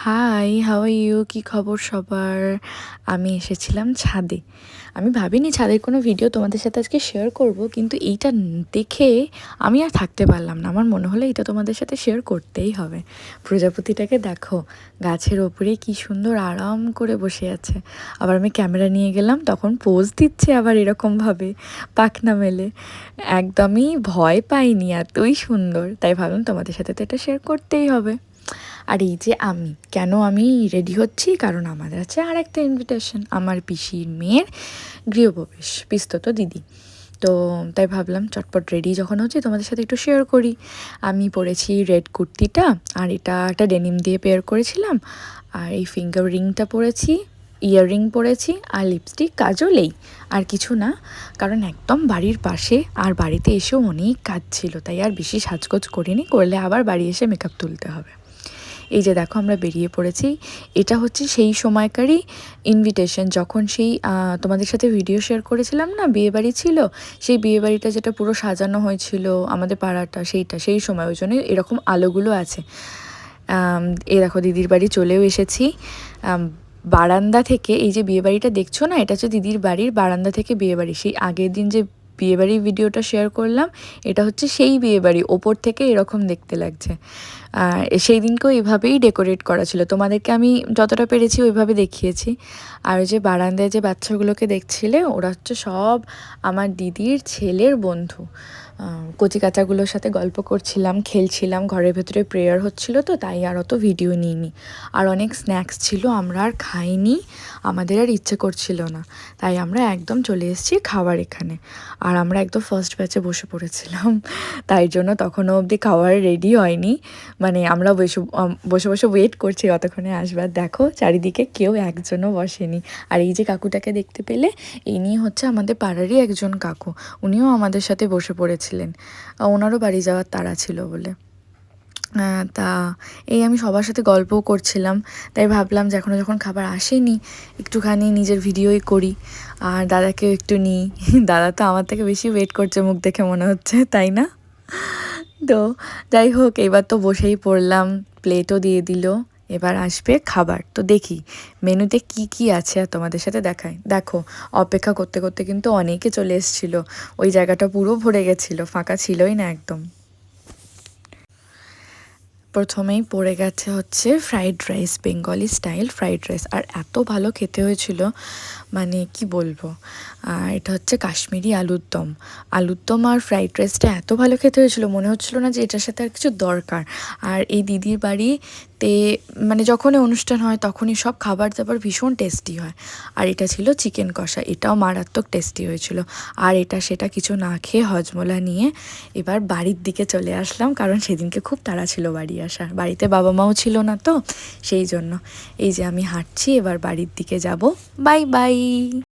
High, how are you? কী খবর সবার? আমি এসেছিলাম ছাদে। আমি ভাবিনি ছাদের কোনো ভিডিও তোমাদের সাথে আজকে শেয়ার করব, কিন্তু এইটা দেখে আমি আর থাকতে পারলাম না। আমার মনে হলো এটা তোমাদের সাথে শেয়ার করতেই হবে। প্রজাপতিটাকে দেখো, গাছের ওপরে কি সুন্দর আরাম করে বসে আছে। আবার আমি ক্যামেরা নিয়ে গেলাম, তখন পোজ দিচ্ছে আবার এরকমভাবে পাখনা মেলে। একদমই ভয় পাইনি, এতই সুন্দর। তাই ভাবলাম তোমাদের সাথে তো এটা শেয়ার করতেই হবে। আর এই যে কেন আমি রেডি হচ্ছি, কারণ আমাদের আছে আর একটা ইনভিটেশন, আমার পিসির মেয়ের গৃহপ্রবেশ, পিস্তত দিদি। তো তাই ভাবলাম চটপট রেডি যখন হচ্ছে তোমাদের সাথে একটু শেয়ার করি। আমি পরেছি রেড কুর্তিটা, আর এটা একটা ডেনিম দিয়ে পেয়ার করেছিলাম। আর এই ফিঙ্গার রিংটা পরেছি, ইয়াররিং পরেছি, আর লিপস্টিক, কাজলেই, আর কিছু না। কারণ একদম বাড়ির পাশে, আর বাড়িতে এসেও অনেক কাজ ছিল, তাই আর বেশি সাজগোজ করিনি, করলে আবার বাড়ি এসে মেকআপ তুলতে হবে। এই যে দেখো আমরা বেরিয়ে পড়েছি। এটা হচ্ছে সেই সময়কারই ইনভিটেশন, যখন সেই তোমাদের সাথে ভিডিও শেয়ার করেছিলাম না, বিয়েবাড়ি ছিল, সেই বিয়েবাড়িটা যেটা পুরো সাজানো হয়েছিল আমাদের পাড়াটা, সেই সময়, ওই জন্য এরকম আলোগুলো আছে। এই দেখো দিদির বাড়ি চলেও এসেছি। বারান্দা থেকে এই যে বিয়েবাড়িটা দেখছো না, এটা হচ্ছে দিদির বাড়ির বারান্দা থেকে বিয়েবাড়ি। সেই আগের দিন যে বিয়েবাড়ির ভিডিওটা শেয়ার করলাম, এটা হচ্ছে সেই বিয়েবাড়ি, ওপর থেকে এরকম দেখতে লাগছে। সেই দিনকেও এভাবেই ডেকোরেট করা ছিল, তোমাদেরকে আমি যতটা পেরেছি ওইভাবে দেখিয়েছি। আর যে বারান্দায় যে বাচ্চাগুলোকে দেখছিলে, ওরা হচ্ছে সব আমার দিদির ছেলের বন্ধু। কচি কাচাগুলোর সাথে গল্প করছিলাম, খেলছিলাম, ঘরের ভেতরে প্রেয়ার হচ্ছিল, তো তাই আর অত ভিডিও নিইনি। আর অনেক স্ন্যাক্স ছিল, আমরা আর খাইনি, আমাদের আর ইচ্ছে করছিল না, তাই আমরা একদম চলে এসেছি খাওয়ার এখানে। আর আমরা একদম ফার্স্ট ব্যাচে বসে পড়েছিলাম, তাই জন্য তখনও অবধি খাওয়ার রেডি হয়নি। মানে আমরা বসে বসে ওয়েট করছি কতক্ষণে আসবার। দেখো চারিদিকে কেউ একজনও বসেনি। আর এই যে কাকুটাকে দেখতে পেলে, ইনি হচ্ছে আমাদের পাড়ারই একজন কাকু, উনিও আমাদের সাথে বসে পড়েছিলেন, ওনারও বাড়ি যাওয়ার তাড়া ছিল বলে। তা এই আমি সবার সাথে গল্পও করছিলাম, তাই ভাবলাম যে এখনও যখন খাবার আসেনি, একটুখানি নিজের ভিডিওই করি, আর দাদাকেও একটু নিই। দাদা তো আমার থেকে বেশি ওয়েট করছে, মুখ দেখে মনে হচ্ছে, তাই না? তো যাই হোক, এবার তো বসেই পড়লাম, প্লেটও দিয়ে দিল, এবার আসবে খাবার। তো দেখি মেনুতে কি কি আছে আর তোমাদের সাথে দেখাই। দেখো অপেক্ষা করতে করতে কিন্তু অনেকে চলে এসেছিলো, ওই জায়গাটা পুরো ভরে গেছিলো, ফাঁকা ছিলই না একদম। প্রথমেই পড়ে গেছে হচ্ছে fried rice, Bengali style fried rice, আর এত ভালো খেতে হয়েছিল, মানে কি বলবো। এটা হচ্ছে কাশ্মীরি আলুর দম আর ফ্রাইড রাইসটা এত ভালো খেতে হয়েছিল, মনে হচ্ছিল না যে এটার সাথে আর কিছু দরকার। আর এই দিদির বাড়িতে মানে যখনই অনুষ্ঠান হয় তখনই সব খাবার দাবার ভীষণ টেস্টি হয়। আর এটা ছিল চিকেন কষা, এটাও মারাত্মক টেস্টি হয়েছিল। আর এটা সেটা কিছু না খেয়ে হজমোলা নিয়ে এবার বাড়ির দিকে চলে আসলাম, কারণ সেদিনকে খুব তাড়া ছিল বাড়ি আসার, বাড়িতে বাবা মাও ছিল না, তো সেই জন্য এই যে আমি হাঁটছি এবার বাড়ির দিকে যাব। Bye bye.